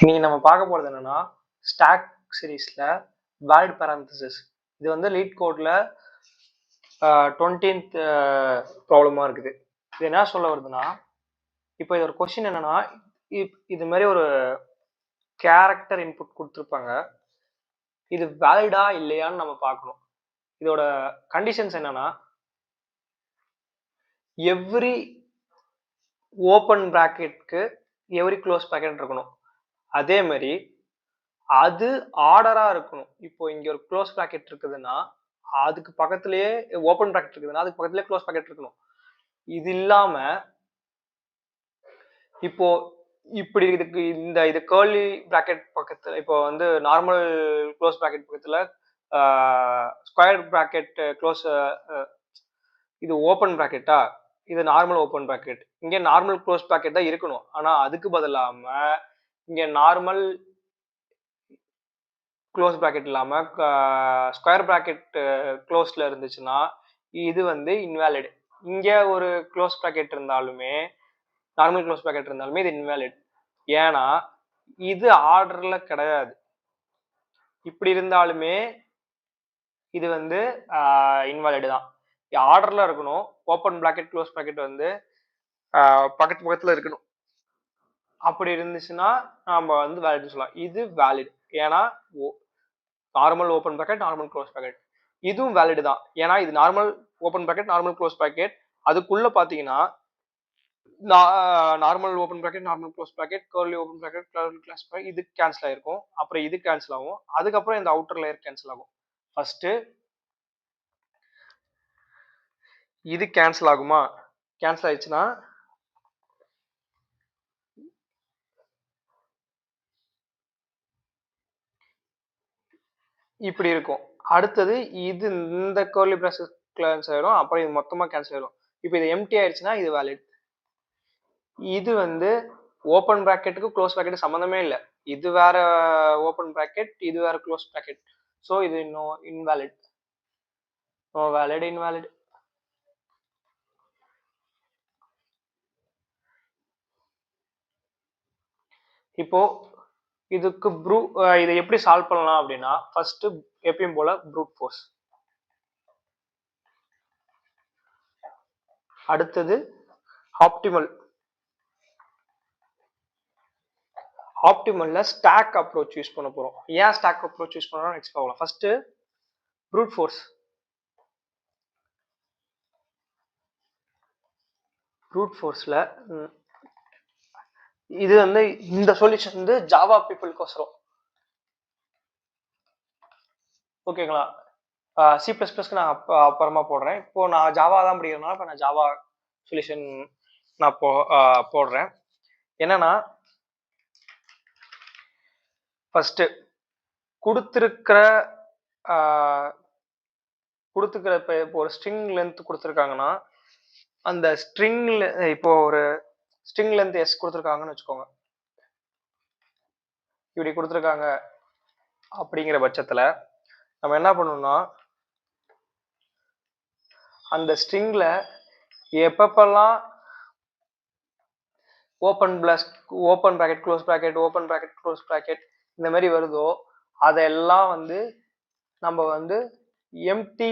இன்னைக்கு நம்ம பார்க்க போறது என்னன்னா ஸ்டாக் சீரீஸ்ல வேலிட் பேரந்தசிஸ். இது வந்து லீட் கோட்ல 20th ப்ராப்ளமா இருக்குது. இது என்ன சொல்ல வருதுன்னா, இப்போ இது ஒரு கொஸ்டின் என்னன்னா, இது மாதிரி ஒரு கேரக்டர் இன்புட் கொடுத்துருப்பாங்க. இது வேலிடா இல்லையான்னு நம்ம பார்க்கணும். இதோட கண்டிஷன்ஸ் என்னன்னா, எவ்ரி ஓப்பன் பிராக்கெட்க்கு எவ்ரி க்ளோஸ் பிராக்கெட் இருக்கணும். அதே மாதிரி அது ஆர்டரா இருக்கணும். இப்போ இங்க ஒரு க்ளோஸ் பிராக்கெட் இருக்குதுன்னா அதுக்கு பக்கத்திலேயே ஓப்பன் பிராக்கெட் இருக்குதுன்னா அதுக்கு பக்கத்திலேயே க்ளோஸ் பிராக்கெட் இருக்கணும். இது இல்லாம இப்போ இப்படி இதுக்கு இது கர்லி பிராக்கெட் பக்கத்துல இப்போ வந்து நார்மல் க்ளோஸ் பிராக்கெட் பக்கத்துல ஸ்கொயர் பிராக்கெட் க்ளோஸ், இது ஓப்பன் பிராக்கெட்டா, இது நார்மல் ஓப்பன் பிராக்கெட். இங்க நார்மல் க்ளோஸ் பிராக்கெட் தான் இருக்கணும். ஆனா அதுக்கு பதிலாம இங்க நார்மல் க்ளோஸ் பிராக்கெட் இல்லாம ஸ்கொயர் பிராக்கெட் க்ளோஸ்ல இருந்துச்சுன்னா இது வந்து இன்வேலிட். இங்க ஒரு க்ளோஸ் பிராக்கெட் இருந்தாலுமே நார்மல் க்ளோஸ் பிராக்கெட் இருந்தாலுமே இது இன்வேலிட். ஏன்னா இது ஆர்டர்ல கிடையாது. இப்படி இருந்தாலுமே இது வந்து இன்வேலிட் தான். ஆர்டர்ல இருக்கணும். ஓப்பன் பிராக்கெட் க்ளோஸ் பிராக்கெட் வந்து பக்கத்து பக்கத்துல இருக்கணும். அப்படி இருந்துச்சுன்னா நம்ம வந்து வேலிட் சொல்லலாம். இது வேலிட். ஏன்னா normal open bracket normal close bracket. இதுவும் வேலிட் தான். ஏன்னா இது normal open bracket normal close bracket. அதுக்குள்ள பாத்தீங்கன்னா normal open bracket normal close bracket curly open bracket curly close bracket இது கேன்சல் ஆயிருக்கும். அப்புறம் இது கேன்சல் ஆகும். அதுக்கப்புறம் இந்த அவுட்டர் லேயர் கேன்சல் ஆகும். ஃபர்ஸ்ட் இது கேன்சல் ஆகுமா? கேன்சல் ஆயிடுச்சுன்னா இப்படி இருக்கும். அடுத்தது இது இந்த கர்லி பிராக்கெட் கேன்சல் ஆயிடும். அப்புறம் இது மொத்தமா கேன்சல் ஆயிடும். இப்போ இது எம்டி ஆயிடுச்சுன்னா இது வேலிட். இது வந்து ஓப்பன் பிராக்கெட்டுக்கு க்ளோஸ் பிராக்கெட் சம்மந்தமே இல்லை. இது வேற ஓப்பன் பிராக்கெட், இது வேற க்ளோஸ் பிராக்கெட். ஸோ இது no invalid. No valid, invalid. இப்போ இதுக்கு இதை எப்படி சால்வ் பண்ணலாம் அப்படின்னா, ஃபர்ஸ்ட் எப்பயும் போல ப்ரூட் ஃபோர்ஸ். அடுத்தது ஆப்டிமல். ஆப்டிமல்ல ஸ்டாக் அப்ரோச் யூஸ் பண்ண போறோம். ஏன் ஸ்டாக் அப்ரோச் யூஸ் பண்ணறோம் நெக்ஸ்ட் பார்க்கலாம். First fruit force. ப்ரூட் ஃபோர்ஸ்ல இது வந்து இந்த சொல்யூஷன் வந்து ஜாவா பீப்புளுக்கோசரம். ஓகேங்களா? சி பிளஸ் பிளஸ்க்கு நான் அப்புறமா போடுறேன். இப்போ நான் ஜாவா தான் படிக்கிறதுனால இப்போ நான் ஜாவா சொல்யூஷன் நான் போடுறேன். என்னன்னா ஃபர்ஸ்ட் கொடுத்துருக்கிற இப்போ ஒரு ஸ்ட்ரிங் லென்த் கொடுத்துருக்காங்கன்னா அந்த ஸ்ட்ரிங்ல இப்போ ஒரு ஸ்ட்ரிங் லென்த் எஸ் கொடுத்துருக்காங்கன்னு வச்சுக்கோங்க. இப்படி கொடுத்துருக்காங்க அப்படிங்கிற பட்சத்துல நம்ம என்ன பண்ணணும்னா அந்த ஸ்ட்ரிங்ல எப்பப்பெல்லாம் open bracket close bracket open bracket close bracket இந்த மாதிரி வருதோ அதெல்லாம் வந்து நம்ம வந்து எம்டி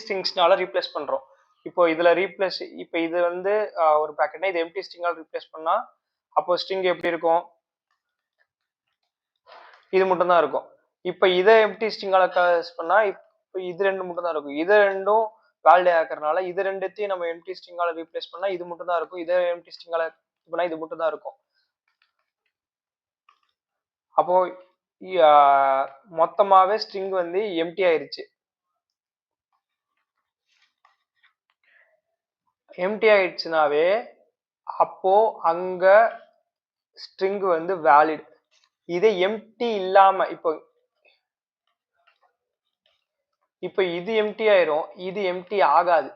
ஸ்ட்ரிங்ஸ்னால ரீப்ளேஸ் பண்றோம். இப்போ இதுல ரீப்ளேஸ், இப்போ இது வந்து ஒரு பிராக்கெட்னா இது எம்டி ஸ்ட்ரிங்கால ரீப்ளேஸ் பண்ணா அப்போ ஸ்ட்ரிங் எப்படி இருக்கும்? இது மட்டும் தான் இருக்கும். இப்போ இதை எம்டி ஸ்ட்ரிங்கால பண்ணா இப்போ இது ரெண்டு மட்டும் தான் இருக்கும். இது ரெண்டும் வேலிட் ஆக்கறனால இது ரெண்டுத்தையும் நம்ம எம்டி ஸ்ட்ரிங்கால ரீப்ளேஸ் பண்ணா இது மட்டும் தான் இருக்கும். இதே எம்டி ஸ்ட்ரிங்கால பண்ணா இது மட்டும் தான் இருக்கும். அப்போ மொத்தமாவே ஸ்ட்ரிங் வந்து எம்டி ஆயிருச்சு. எம்டி ஆயிடுச்சுனாவே அப்போ அங்க ஸ்ட்ரிங் வந்து வேலிட். இதே எம்டி இல்லாம இப்போ இது எம்டி ஆயிரும், இது எம்டி ஆகாது.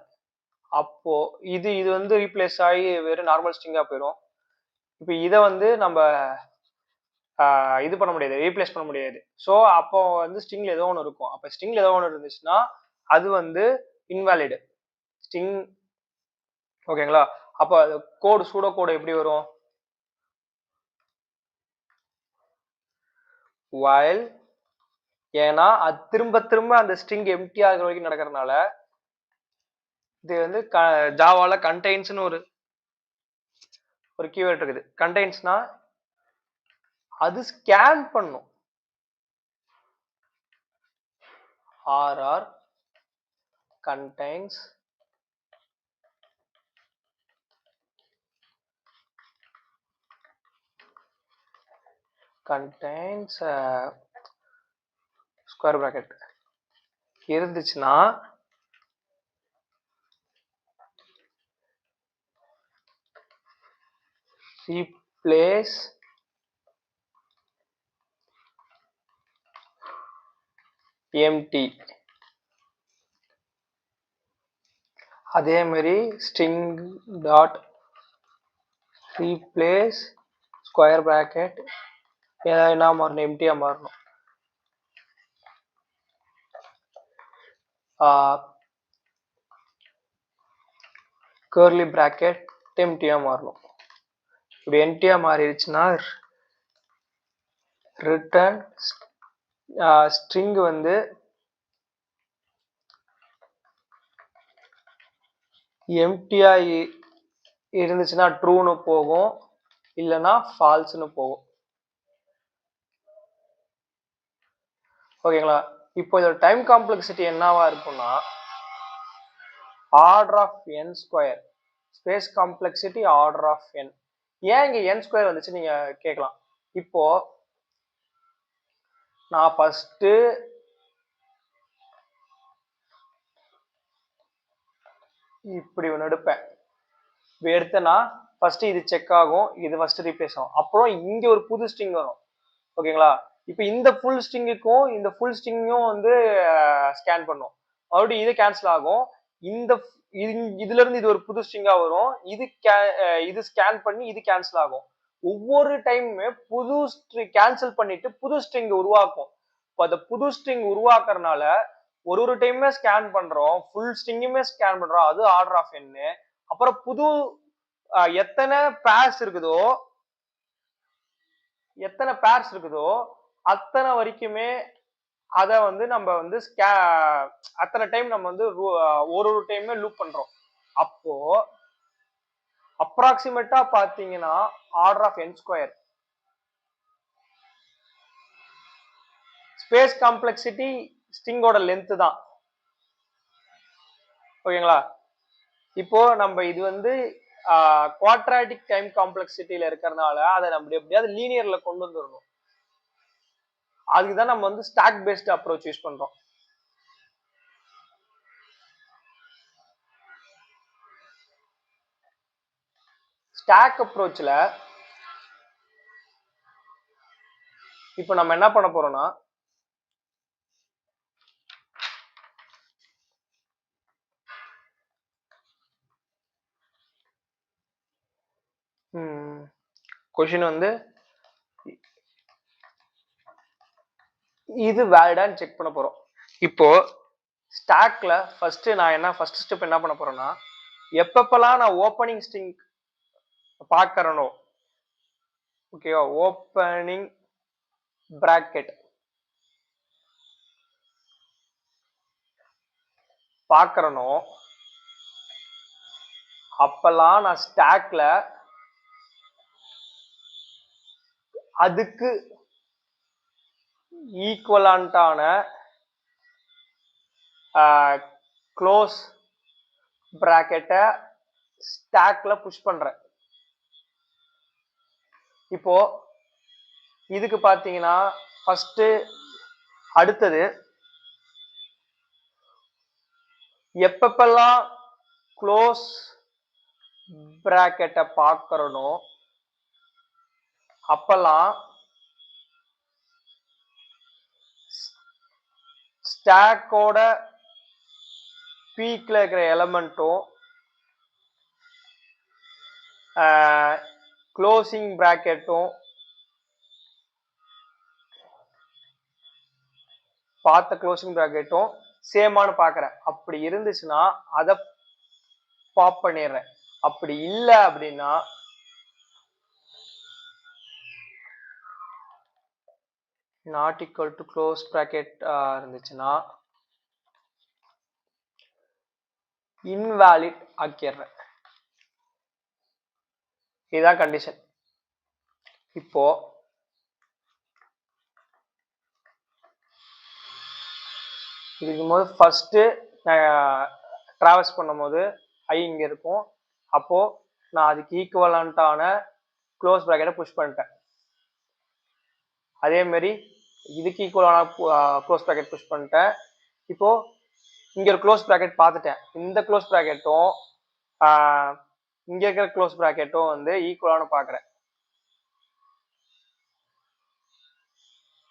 அப்போ இது வந்து ரீப்ளேஸ் ஆகி வெறும் நார்மல் ஸ்ட்ரிங்கா போயிடும். இப்போ இதை வந்து நம்ம இது பண்ண முடியாது, ரீப்ளேஸ் பண்ண முடியாது. ஸோ அப்போ வந்து ஸ்ட்ரிங்ல ஏதோ ஒன்று இருக்கும். அப்போ ஸ்ட்ரிங்ல ஏதோ ஒன்று இருந்துச்சுன்னா அது வந்து இன்வேலிட் ஸ்ட்ரிங். ஓகேங்களா? அப்போ கோடு சூடோ கோடு எப்படி வரும்? while ஏன்னா அது திரும்ப திரும்ப அந்த ஸ்ட்ரிங் எம்டி ஆகிற வரைக்கும் நடக்கிறதுனால இது வந்து ஜாவால கண்டெய்ன்ஸ்னு ஒரு கீவேர்ட் இருக்குது. கண்டெய்ன்ஸ்னா அது ஸ்கேன் பண்ணும். contains ஸ்கொயர் பிராக்கெட் இருந்துச்சுன்னா replace empty. அதே மாதிரி string dot replace square bracket என்ன மாறணும், எம்டியா மாறணும். கர்லி பிராக்கெட் எம்டியா மாறணும். இப்படி எம்டியா மாறிடுச்சுன்னா ரிட்டர்ன் ஸ்ட்ரிங் வந்து எம்டியா இருந்துச்சுன்னா ட்ரூன்னு போகும், இல்லைன்னா ஃபால்ஸ்னு போகும். ஓகேங்களா? இப்போ இதோட டைம் காம்ப்ளெக்சிட்டி என்னவா இருக்கும்னா order of N square, space complexity order of N. ஏன் இங்க என் ஸ்கொயர் வந்துச்சு நீங்க கேட்கலாம். இப்போ நான் ஃபர்ஸ்ட் இப்படி ஒன்று எடுப்பேன். எடுத்தேன்னா ஃபர்ஸ்ட் இது செக் ஆகும், இது ஃபர்ஸ்ட் ரீப்ளேஸ் ஆகும், அப்புறம் இங்க ஒரு புது ஸ்ட்ரிங் வரும். ஓகேங்களா? இப்போ இந்த ஃபுல் ஸ்ட்ரிங்குக்கும் இந்த ஃபுல் ஸ்ட்ரிங்கும் வந்து ஸ்கேன் பண்ணும். மறுபடியும் இது கேன்சல் ஆகும், இந்த இதுல இருந்து இது ஒரு புது ஸ்ட்ரிங்கா வரும், இது ஸ்கேன் பண்ணி இது கேன்சல் ஆகும். ஒவ்வொரு டைமுமே புது ஸ்ட்ரிங் கேன்சல் பண்ணிட்டு புது ஸ்ட்ரிங் உருவாக்கும். இப்போ அந்த புது ஸ்ட்ரிங் உருவாக்குறதுனால ஒரு டைமே ஸ்கேன் பண்றோம், ஃபுல் ஸ்ட்ரிங்குமே ஸ்கேன் பண்றோம், அது ஆர்டர் ஆஃப் என். அப்புறம் புது எத்தனை பேர்ஸ் இருக்குதோ அத்தனை வரைக்குமே அதை வந்து நம்ம வந்து அத்தனை டைம் நம்ம வந்து ஒரு டைமே லூப் பண்றோம். அப்போ அப்ராக்சிமேட்டா பாத்தீங்கன்னா order of N square. Space complexity ஸ்ட்ரிங்கோட லென்த் தான். ஓகேங்களா? இப்போ நம்ம இது வந்து குவாட்ராட்டிக் டைம் காம்ப்ளெக்சிட்டியில இருக்கிறதுனால அதை நம்ம எப்படியாவது லீனியர்ல கொண்டு வந்துடணும். அதுக்குதான் நம்ம வந்து ஸ்டாக் பேஸ்ட் அப்ரோச் யூஸ் பண்றோம். ஸ்டாக் அப்ரோச்ல இப்போ நம்ம என்ன பண்ண போறோம்னா கொஸ்டின் வந்து இது வேலிடான்னு செக் பண்ண போறோம். இப்போ ஸ்டாக்ல ஃபர்ஸ்ட் ஸ்டெப் என்ன பண்ண போறேன்னா, எப்பப்பெல்லாம் நான் ஓப்பனிங் ஸ்ட்ரிங் பார்க்கறனோ, ஓகேவா, ஓப்பனிங் பிராக்கெட் பார்க்கறனோ அப்பெல்லாம் நான் ஸ்டாக்ல அதுக்கு ஈக்குவலண்டான க்ளோஸ் பிராக்கெட்டை ஸ்டாக்ல புஷ் பண்றேன். இப்போ இதுக்கு பாத்தீங்கன்னா ஃபர்ஸ்ட் அடுத்தது எப்பப்பெல்லாம் க்ளோஸ் பிராக்கெட்டை பார்க்கறனோ அப்பெல்லாம் ஸ்டாக்கோட பீக்ல இருக்கிற எலமெண்ட்டும் க்ளோசிங் பிராக்கெட்டும் பார்த்த க்ளோசிங் பிராக்கெட்டும் சேமானு பார்க்குறேன். அப்படி இருந்துச்சுன்னா அதை பாப் பண்ணிடுறேன். அப்படி இல்லை அப்படின்னா not equal to close bracket இருந்துச்சுன்னா இன்வேலிட் ஆக்கிடுறேன். இதுதான் கண்டிஷன். இப்போ இதுக்கும்போது ஃபர்ஸ்ட்டு ட்ராவல்ஸ் பண்ணும்போது ஐ இங்கே இருக்கும். அப்போது நான் அதுக்கு ஈக்குவலண்ட்டான க்ளோஸ் ப்ராக்கெட்டை புஷ் பண்ணிட்டேன். அதேமாரி இதுக்கு ஈக்குவலான க்ளோஸ் ப்ராக்கெட் புஷ் பண்ணிட்டேன். இப்போது இங்கே ஒரு க்ளோஸ் ப்ராக்கெட் பார்த்துட்டேன். இந்த க்ளோஸ் ப்ராக்கெட்டும் இங்கே இருக்கிற க்ளோஸ் ப்ராக்கெட்டும் வந்து ஈக்குவலானு பார்க்குறேன்.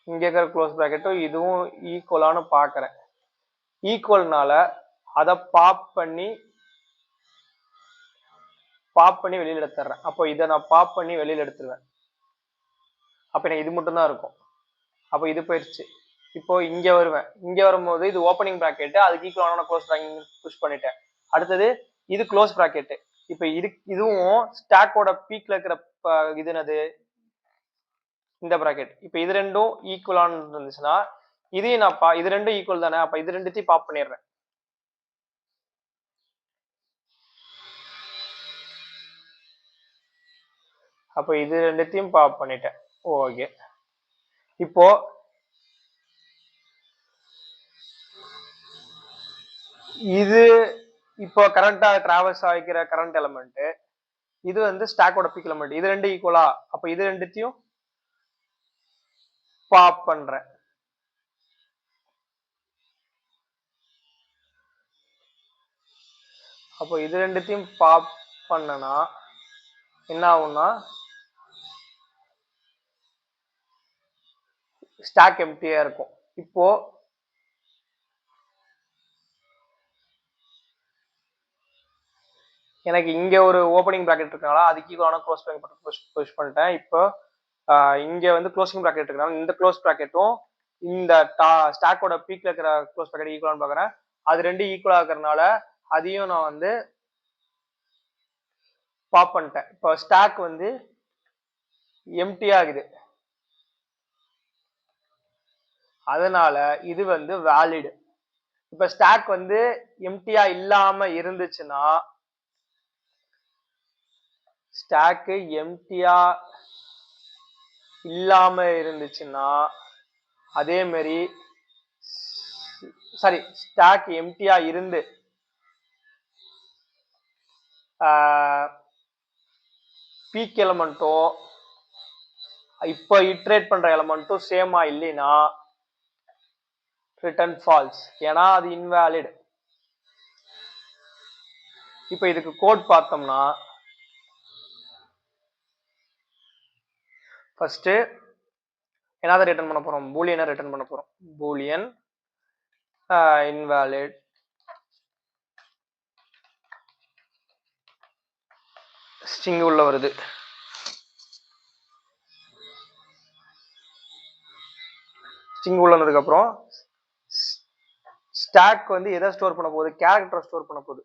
இங்கே இருக்கிற க்ளோஸ் ப்ராக்கெட்டும் இதுவும் ஈக்குவலானு பார்க்குறேன். ஈக்குவல்னால அதை பாப் பண்ணி வெளியில் எடுத்துடுறேன். அப்போ இதை நான் பாப் பண்ணி வெளியில் எடுத்துருவேன். அப்போ எனக்கு இது மட்டும்தான் இருக்கும். அப்போ இது போயிடுச்சு. இப்போ இங்கே வருவேன். இங்கே வரும்போது இது ஓப்பனிங் ப்ராக்கெட்டு, அதுக்கு ஈக்குவலான க்ளோஸ் ப்ராக்கெட் புஷ் பண்ணிட்டேன். அடுத்தது இது க்ளோஸ் ப்ராக்கெட்டு. இப்போ இதுவும் ஸ்டாக்கோட பீக்ல இருக்கிற இது என்னது, இந்த ப்ராக்கெட். இப்போ இது ரெண்டும் ஈக்குவலான இருந்துச்சுன்னா இதையும் நான் இது ரெண்டும் ஈக்குவல் தானே, அப்போ இது ரெண்டுத்தையும் பாப் பண்ணிடுறேன். அப்போ இது ரெண்டுத்தையும் பாப் பண்ணிட்டேன். ஓகே. இப்போ இது இப்போ கரண்டா டிராவல்ஸ் ஆகிக்கிற கரண்ட் எலமெண்ட், இது வந்து ஸ்டாக்கோட பீக் எலமெண்ட். இது ரெண்டு ஈக்குவலா, அப்போ இது ரெண்டுத்தையும் பாப் பண்றேன். அப்போ இது ரெண்டுத்தையும் பாப் பண்ணனா என்ன ஆகும்னா ஸ்டாக் எம்டியா இருக்கும். இப்போ எனக்கு இங்க ஒரு ஓப்பனிங் ப்ராக்கெட் இருக்கனால அதுக்கு ஈக்குவலான க்ளோஸ் ப்ராக்கெட் புஷ் பண்ணிட்டேன். இப்போ இங்க வந்து க்ளோசிங் ப்ராக்கெட் இருக்கனால இந்த க்ளோஸ் ப்ராக்கெட்டும் இந்த ஸ்டாக்கோட பீக்ல இருக்கிற க்ளோஸ் ப்ராக்கெட் ஈக்குவலானு பார்க்குறேன். அது ரெண்டு ஈக்குவலா இருக்கிறதுனால அதையும் நான் வந்து பாப் பண்ணிட்டேன். இப்போ ஸ்டாக் வந்து எம்டி ஆகுது. அதனால இது வந்து வேலிட். இப்ப ஸ்டாக் வந்து எம்டியா இல்லாம இருந்துச்சுன்னா, ஸ்டாக் எம்டியா இல்லாம இருந்துச்சுன்னா அதே மாதிரி ஸ்டாக் எம்டியா இருந்து பீக் எலமெண்ட்டும் இப்போ இட்ரேட் பண்ற எலமெண்ட்டும் சேமா இல்லைன்னா ரிட்டர்ன் ஃபால்ஸ், ஏன்னா அது இன்வேலிட். இப்போ இதுக்கு கோட் பார்த்தோம்னா ஃபர்ஸ்ட் என்னதை ரிட்டர்ன் பண்ண போறோம், பூலியனை ரிட்டர்ன் பண்ண போறோம். பூலியன் இன்வேலிட் ஸ்ட்ரிங் உள்ள வருது. ஸ்ட்ரிங் உள்ள வந்ததுக்கு அப்புறம் ஸ்டாக் வந்து எதை ஸ்டோர் பண்ண போகுது, கேரக்டரை ஸ்டோர் பண்ண போகுது.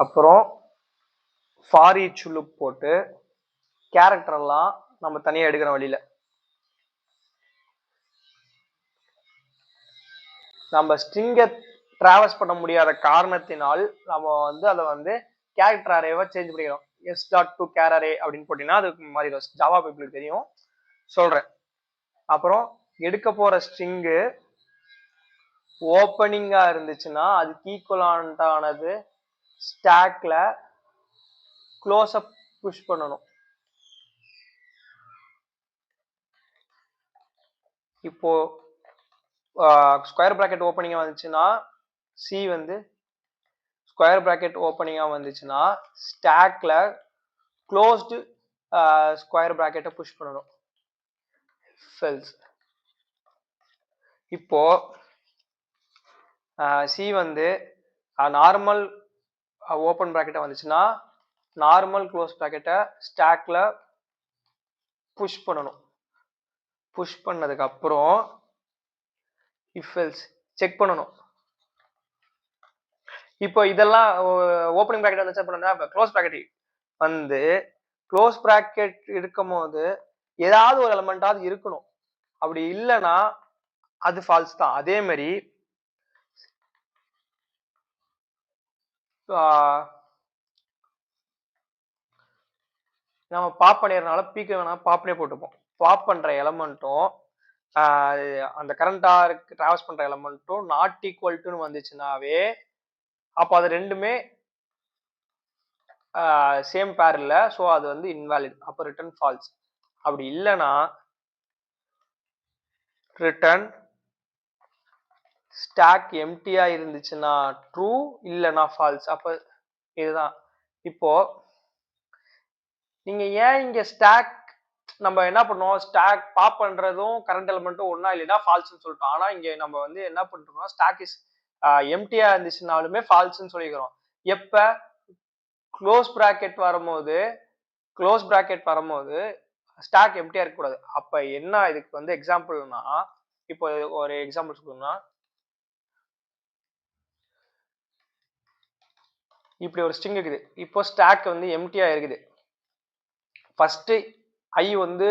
அப்புறம் ஃபார் ஈச் லூப் போட்டு கேரக்டர் எல்லாம் நம்ம தனியா எடுக்கிற வழியில நம்ம ஸ்ட்ரிங்கை டிராவல்ஸ் பண்ண முடியாத காரணத்தினால் நம்ம வந்து அதை வந்து கேரக்டர் அரேவா சேஞ்ச் பண்ணிக்கிறோம். s.to char array அப்படின்னு போட்டீங்கன்னா அதுக்கு மாறிடும். ஜாவா பீப்புளுக்கு தெரியும், சொல்றேன். அப்புறம் எடுக்க போற ஸ்ட்ரிங்கு ஓப்பனிங்கா இருந்துச்சுன்னா அதுக்கு ஈக்குவலானது ஸ்டாக்ல க்ளோஸ் அப் புஷ் பண்ணணும். இப்போ ஸ்கொயர் பிராக்கெட் ஓப்பனிங்கா வந்துச்சுன்னா சி வந்து ஸ்கொயர் பிராக்கெட் ஓப்பனிங்கா வந்துச்சுன்னா ஸ்டாக்ல க்ளோஸ்டு ஸ்கொயர் பிராக்கெட்டை புஷ் பண்ணணும். ஃபெல்ஸ். இப்போ சி வந்து நார்மல் ஓப்பன் பிராக்கெட்டை வந்துச்சுன்னா நார்மல் க்ளோஸ் பிராக்கெட்டை ஸ்டாக்ல புஷ் பண்ணணும். புஷ் பண்ணதுக்கு அப்புறம் இஃப் எல்ஸ் செக் பண்ணணும். இப்போ இதெல்லாம் ஓப்பனிங் பிராக்கெட் வந்துச்சு அப்படின்னா க்ளோஸ் பிராக்கெட் வந்து க்ளோஸ் பிராக்கெட் இருக்கும்போது ஏதாவது ஒரு எலமெண்டாவது இருக்கணும். அப்படி இல்லைன்னா அது ஃபால்ஸ் தான். அதே மாதிரி நம்ம பாப் பண்ணிடுறதுனால பீக்கு வேணா பாப்னே போட்டுப்போம். பாப் பண்ற எலமெண்ட்டும் அந்த கரண்டா டிராவல்ஸ் பண்ற எலமெண்ட்டும் நாட் ஈக்குவல் டுன்னு வந்துச்சுனாவே அப்போ அது ரெண்டுமே சேம் பேர் இல்ல. ஸோ அது வந்து இன்வாலிட். அப்போ ரிட்டர்ன் ஃபால்ஸ். அப்படி இல்லைன்னா ரிட்டர்ன் ஸ்டாக் எம்டியா இருந்துச்சுன்னா ட்ரூ, இல்லைன்னா ஃபால்ஸ். அப்போ இதுதான். இப்போ நீங்க ஏன் இங்க ஸ்டாக் நம்ம என்ன பண்ணுவோம், ஸ்டாக் பாப் பண்றதும் கரண்ட் எலிமெண்ட்டும் ஒன்னா இல்லைன்னா ஃபால்ஸ்னு சொல்லிட்டோம். ஆனா இங்க நம்ம வந்து என்ன பண்றோம், ஸ்டாக் இஸ் எம்டியா இருந்துச்சுனாலுமே ஃபால்ஸ்னு சொல்லிக்கிறோம். எப்ப க்ளோஸ் பிராக்கெட் வரும்போது ஸ்டாக் எம்டியா இருக்கக்கூடாது. அப்ப என்ன இதுக்கு வந்து எக்ஸாம்பிள்னா, இப்போ ஒரு எக்ஸாம்பிள் சொல்லணும்னா இப்படி ஒரு ஸ்ட்ரிங் இருக்குது. இப்போ ஸ்டாக் வந்து எம்டியா இருக்குது. ஃபர்ஸ்ட் ஐ வந்து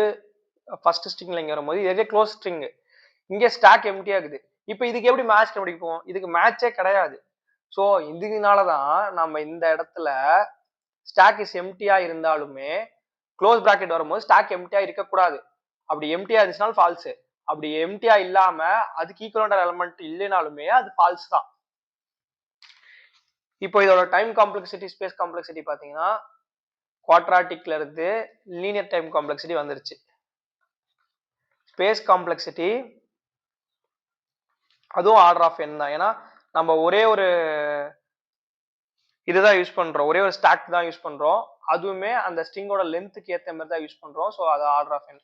ஃபர்ஸ்ட் ஸ்ட்ரிங்ல இங்க வரும்போது இதே க்ளோஸ் ஸ்ட்ரிங், இங்க ஸ்டாக் எம்டியா இருக்குது. இப்போ இதுக்கு எப்படி மேட்ச் கண்டுபிடிப்போம்? இதுக்கு மேட்சே கிடையாது. ஸோ இதுனாலதான் நம்ம இந்த இடத்துல ஸ்டாக் இஸ் எம்டியா இருந்தாலுமே க்ளோஸ் பிராக்கெட் வரும்போது ஸ்டாக் எம்டியா இருக்கக்கூடாது. அப்படி எம்டியா இருந்துச்சுனாலும் ஃபால்ஸ். அப்படி எம்டியா இல்லாம அதுக்கு ஈக்குவலன்ட் எலிமெண்ட் இல்லைனாலுமே அது ஃபால்ஸ் தான். இப்போ இதோட டைம் காம்ப்ளெக்சிட்டி, ஸ்பேஸ் காம்ப்ளெக்சிட்டி பாத்தீங்கன்னா குவாட்ராட்டிக்ல இருந்து லீனியர் டைம் காம்ப்ளெக்சிட்டி வந்துருச்சு. ஸ்பேஸ் காம்ப்ளெக்சிட்டி அதுவும் ஆர்டர் ஆஃப் n தான். ஏன்னா நம்ம ஒரே ஒரு இதுதான் யூஸ் பண்றோம், ஒரே ஒரு ஸ்டாக் தான் யூஸ் பண்றோம். அதுவுமே அந்த ஸ்ட்ரிங்கோட லென்த்துக்கு ஏற்ற மாதிரி தான் யூஸ் பண்றோம். ஸோ அது ஆர்டர் ஆஃப் n.